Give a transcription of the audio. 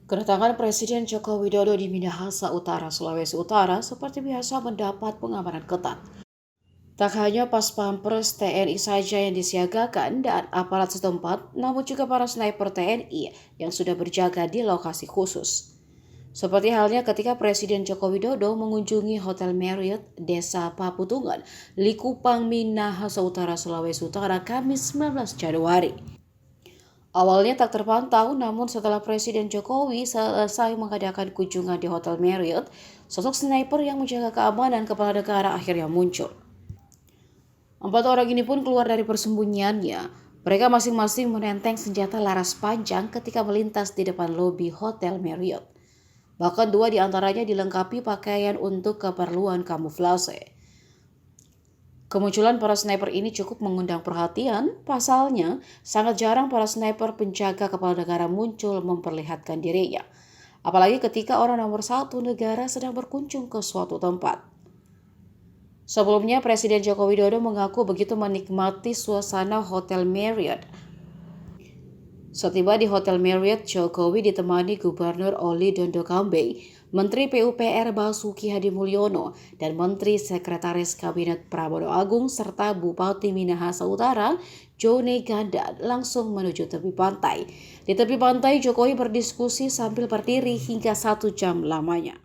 Kedatangan Presiden Joko Widodo di Minahasa Utara, Sulawesi Utara seperti biasa mendapat pengamanan ketat. Tak hanya pas pampres TNI saja yang disiagakan dan aparat setempat, namun juga para sniper TNI yang sudah berjaga di lokasi khusus. Seperti halnya ketika Presiden Joko Widodo mengunjungi Hotel Marriott Desa Paputungan, Likupang, Minahasa Utara, Sulawesi Utara, Kamis 19 Januari. Awalnya tak terpantau, namun setelah Presiden Jokowi selesai mengadakan kunjungan di Hotel Marriott, sosok sniper yang menjaga keamanan kepala negara akhirnya muncul. Empat orang ini pun keluar dari persembunyiannya. Mereka masing-masing menenteng senjata laras panjang ketika melintas di depan lobi Hotel Marriott. Bahkan dua di antaranya dilengkapi pakaian untuk keperluan kamuflase. Kemunculan para sniper ini cukup mengundang perhatian, pasalnya sangat jarang para sniper penjaga kepala negara muncul memperlihatkan dirinya. Apalagi ketika orang nomor satu negara sedang berkunjung ke suatu tempat. Sebelumnya, Presiden Joko Widodo mengaku begitu menikmati suasana Hotel Marriott. Setiba di Hotel Marriott, Jokowi ditemani Gubernur Oli Dondo Kambe, Menteri PUPR Basuki Hadi Mulyono, dan Menteri Sekretaris Kabinet Pramono Agung serta Bupati Minahasa Utara, Jone Gandan, langsung menuju tepi pantai. Di tepi pantai, Jokowi berdiskusi sambil berdiri hingga 1 jam lamanya.